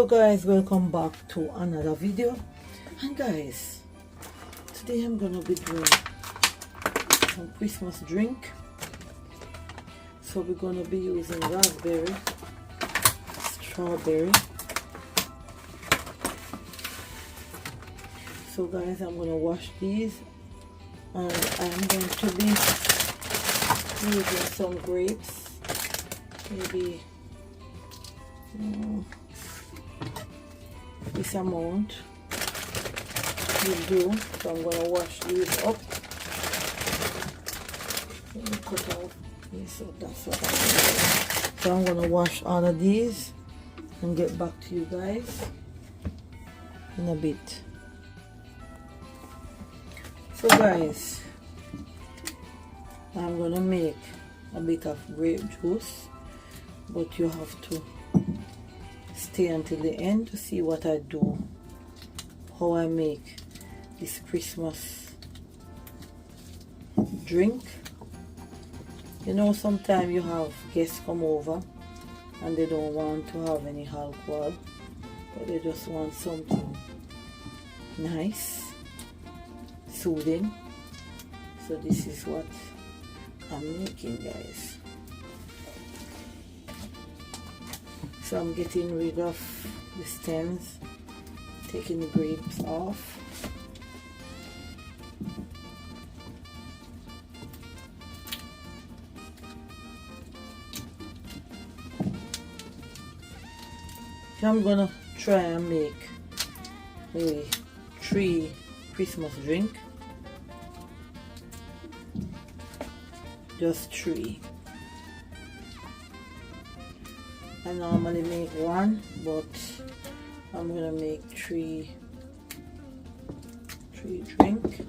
So guys, welcome back to another video. And guys, today I'm gonna be doing some Christmas drink. So we're gonna be using raspberry, strawberry. So guys, I'm gonna wash these, and I'm going to be using some grapes, maybe this amount will do. So I'm gonna wash these up. Let me cut off this, so that's what I'm gonna do. So I'm gonna wash all of these and get back to you guys in a bit. So guys, I'm gonna make a bit of grape juice, but you have to stay until the end to see what I do, how I make this Christmas drink. You know, sometimes you have guests come over and they don't want to have any alcohol, but they just want something nice, soothing. So this is what I'm making, guys. So I'm getting rid of the stems, taking the grapes off. So I'm gonna try and make maybe 3 Christmas drink. Just 3. I normally make 1, but I'm gonna make 3 drink.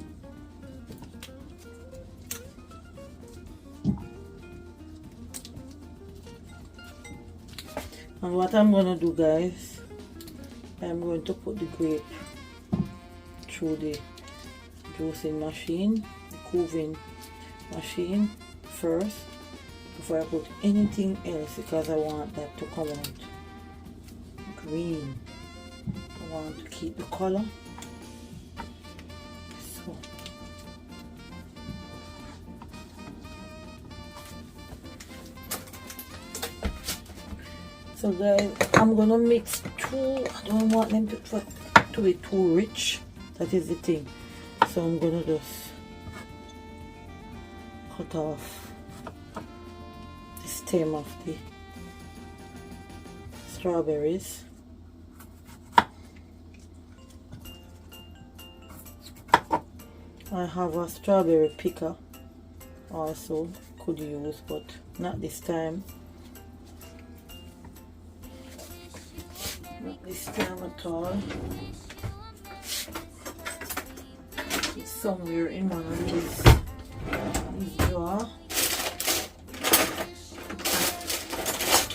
And what I'm gonna do, guys, I'm going to put the grape through the juicing machine, the KUVINGS machine first, before I put anything else, because I want that to come out green. I want to keep the color. So guys, I'm gonna mix 2. I don't want them to be too rich. That is the thing. So I'm gonna just cut off the stem of the strawberries. I have a strawberry picker also, could use, but not this time. Not this time at all. It's somewhere in one of these drawer.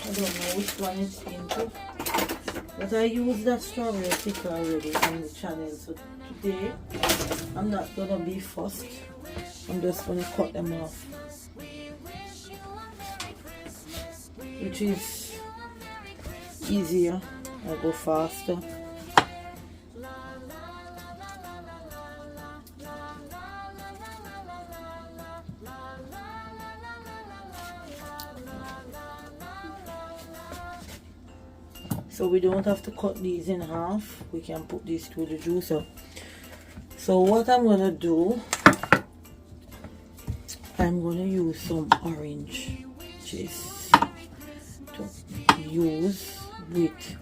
I don't know which one it's into, but I used that strawberry picker already on the channel. So today I'm not gonna be fussed. I'm just gonna cut them off, which is easier. I go faster. So we don't have to cut these in half. We can put these through the juicer. So what I'm gonna do, I'm gonna use some orange juice to use with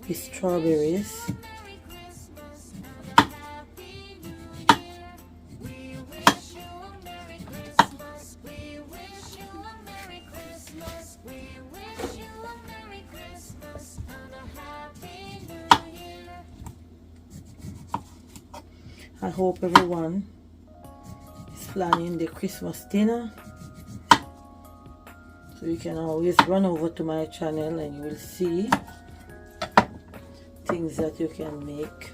the strawberries. I hope everyone is planning the Christmas dinner. So you can always run over to my channel and you will see things that you can make.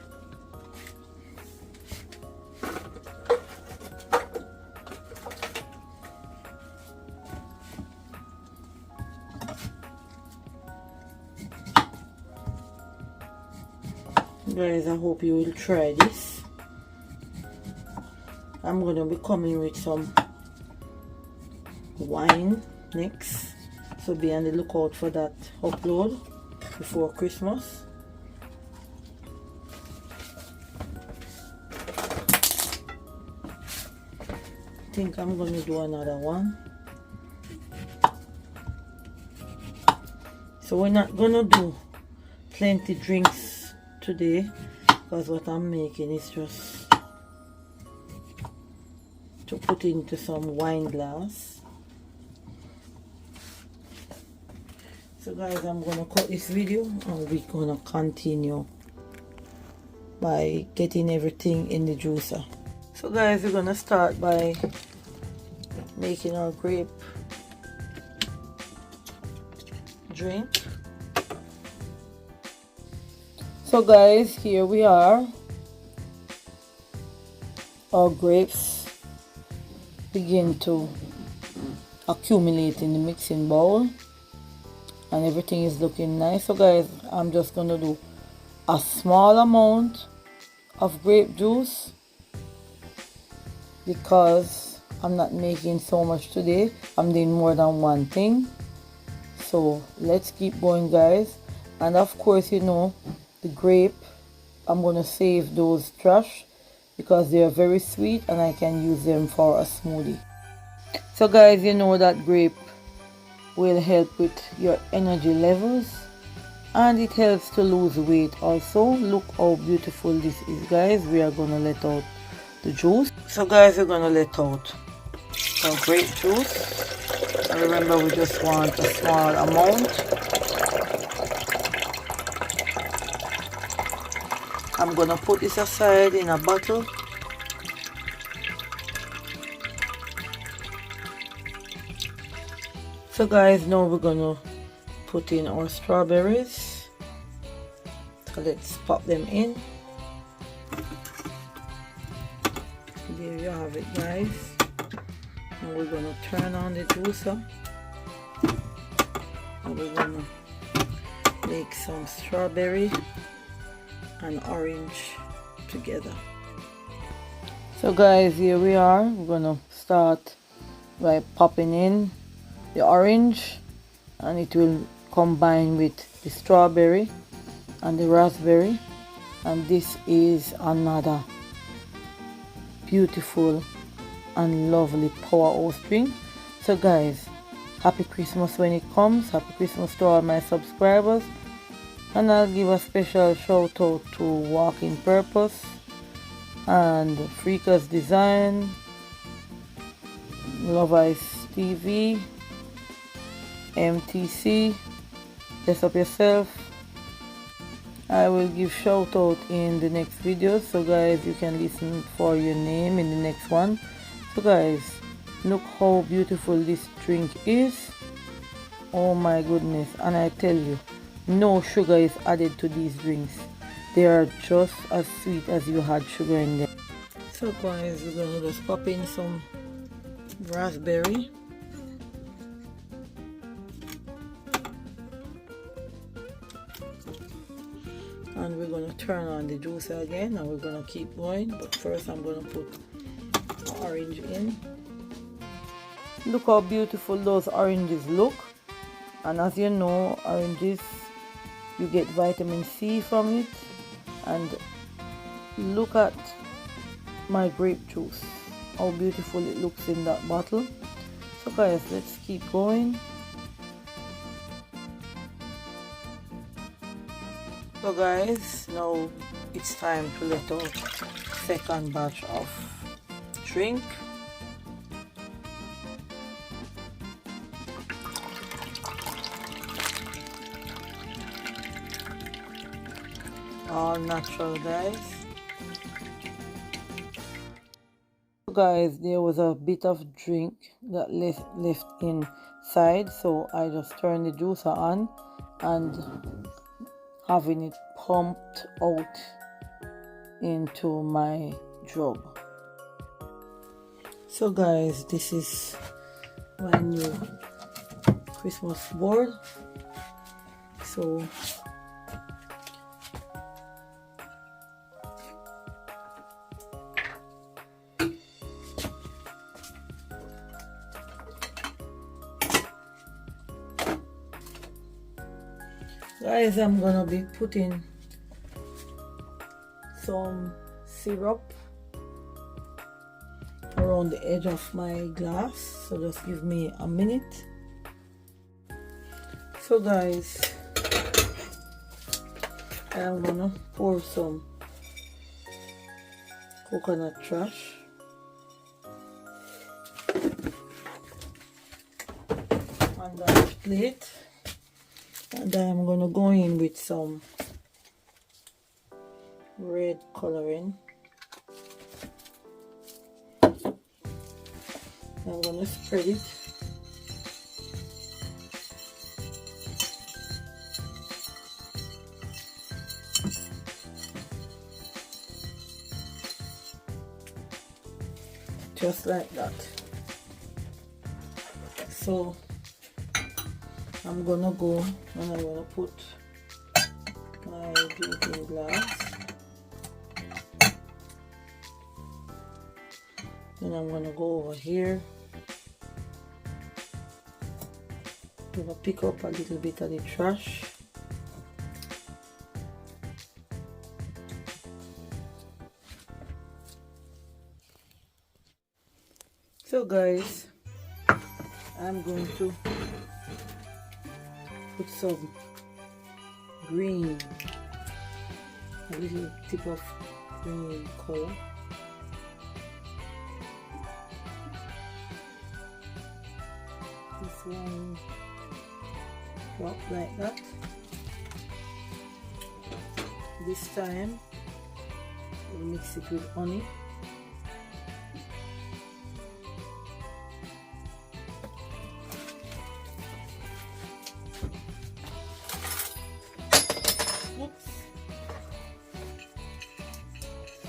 guys, I hope you will try this. I'm gonna be coming with some wine next, so be on the lookout for that upload before Christmas. I think I'm gonna do another one. So we're not gonna do plenty drinks today, because what I'm making is just to put into some wine glass. So guys, I'm gonna cut this video and we're gonna continue by getting everything in the juicer. So guys, we're gonna start by making our grape drink. So guys, here we are. Our grapes begin to accumulate in the mixing bowl and everything is looking nice. So guys, I'm just gonna do a small amount of grape juice because I'm not making so much today. I'm doing more than one thing. So let's keep going, guys. And of course, you know, the grape, I'm gonna save those trash because they are very sweet and I can use them for a smoothie. So guys, you know that grape will help with your energy levels and it helps to lose weight also. Look how beautiful this is, guys. We are gonna let out the juice. So guys, we're gonna let out our grape juice, and remember, we just want a small amount. I'm gonna put this aside in a bottle. So guys, now we're gonna put in our strawberries. So let's pop them in. There you have it, guys. Now we're gonna turn on the juicer and we're gonna make some strawberry and orange together. So guys, here we are. We're gonna start by popping in the orange and it will combine with the strawberry and the raspberry, and this is another beautiful and lovely powerhouse drink. So guys, happy Christmas when it comes. Happy Christmas to all my subscribers, and I'll give a special shout out to Walking Purpose and Freakers Design, Love Ice TV, MTC, Dress Up Yourself. I will give shout out in the next video, so guys, you can listen for your name in the next one. So guys, look how beautiful this drink is. Oh my goodness. And I tell you, no sugar is added to these drinks. They are just as sweet as you had sugar in them. So guys, we're gonna just pop in some raspberry. And we're going to turn on the juicer again and we're going to keep going, but first I'm going to put orange in. Look how beautiful those oranges look, and as you know, oranges, you get vitamin C from it. And look at my grape juice, how beautiful it looks in that bottle. So guys, let's keep going. So guys, now it's time to let out second batch of drink. All natural, guys. So guys, there was a bit of drink that left inside, so I just turned the juicer on and having it pumped out into my jug. So guys, this is my new Christmas board. So Guys, I'm gonna be putting some syrup around the edge of my glass, so just give me a minute. So guys, I'm gonna pour some coconut trash on that plate, and I'm gonna go in with some red coloring. I'm gonna spread it. Just like that. So I'm gonna go and I'm gonna put my drinking glass. Then I'm gonna go over here. Gonna pick up a little bit of the trash. So guys, I'm going to put some green, a little tip of green color. This one drop like that. This time we'll mix it with honey.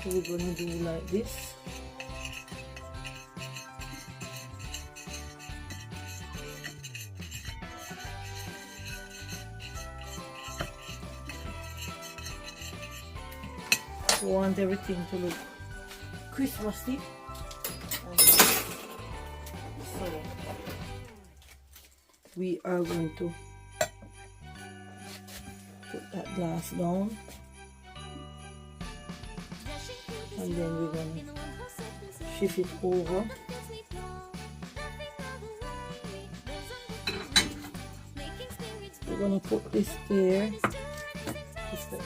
So we're gonna do like this. We want everything to look Christmassy. So we are going to put that glass down, and then we're going to shift it over. We're going to put this there just to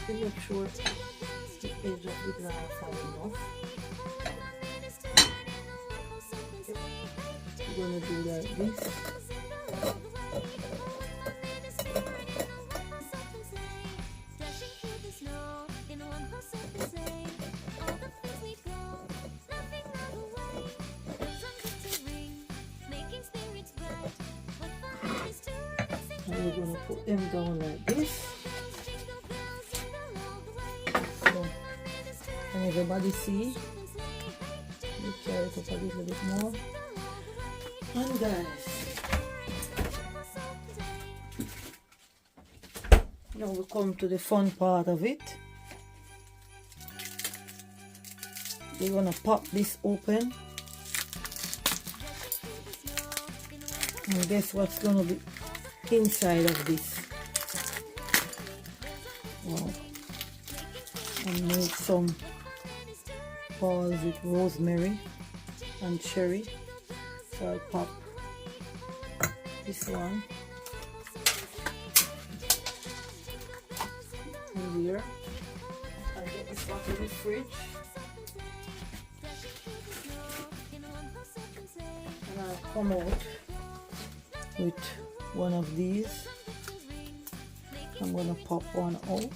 make sure the edge of the glass has enough. We're going to do like this. And we're going to put them down like this. So, can everybody see? We carry it up a little bit more. And guys, now we come to the fun part of it. We're going to pop this open. And guess what's going to be inside of this? Wow. I made some balls with rosemary and cherry. So I'll pop this one in here. I'll get this out of the fridge. And I'll come out with one of these. I'm gonna pop one out.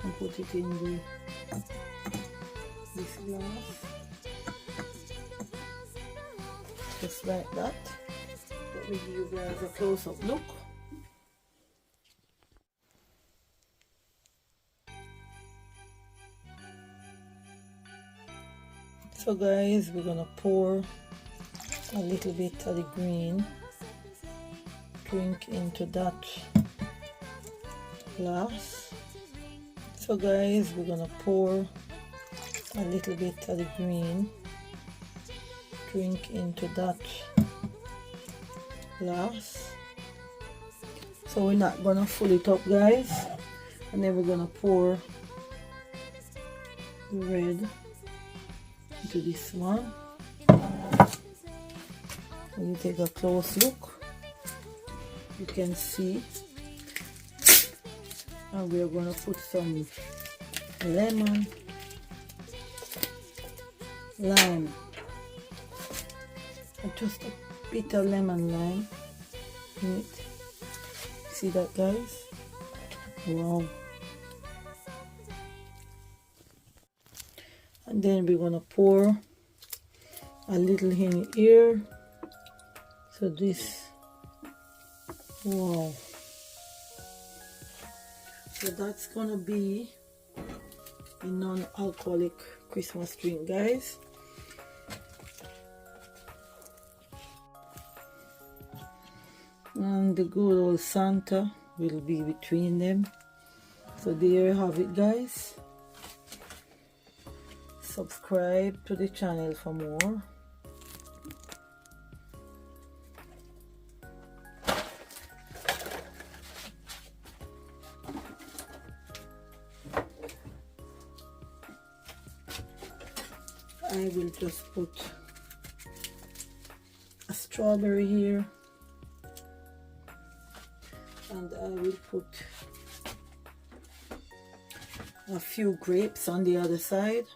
And put it in this glass. Just like that. Let me give you guys a close-up look. So guys, we're gonna pour a little bit of the green drink into that glass. So guys, we're gonna pour a little bit of the green drink into that glass. So we're not gonna fill it up, guys, and then we're gonna pour the red into this one. When you take a close look, you can see, and we're gonna put some lemon, lime, and just a bit of lemon lime in it. See that, guys? Wow. And then we're gonna pour a little in here. So this, wow. So that's gonna be a non-alcoholic Christmas drink, guys. And the good old Santa will be between them. So there you have it, guys. Subscribe to the channel for more. I will just put a strawberry here, and I will put a few grapes on the other side.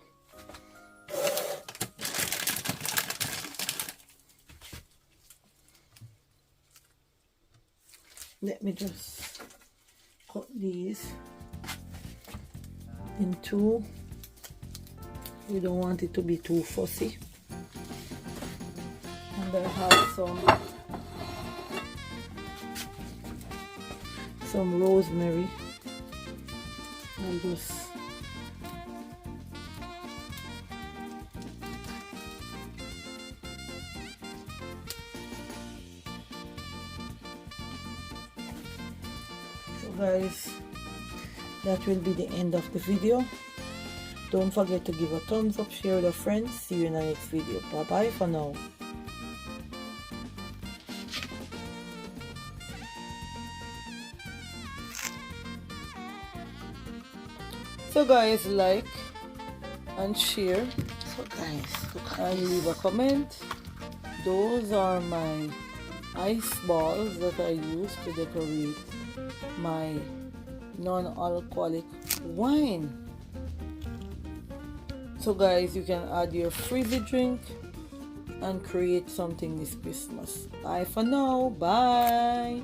Let me just cut these in two. We don't want it to be too fussy. And I have some rosemary. I'll just so guys, that will be the end of the video. Don't forget to give a thumbs up, share with your friends. See you in the next video. Bye bye for now. So guys, like and share. So guys, and leave a comment. Those are my ice balls that I use to decorate my non-alcoholic wine. So guys, you can add your frizzy drink and create something this Christmas. Bye for now. Bye.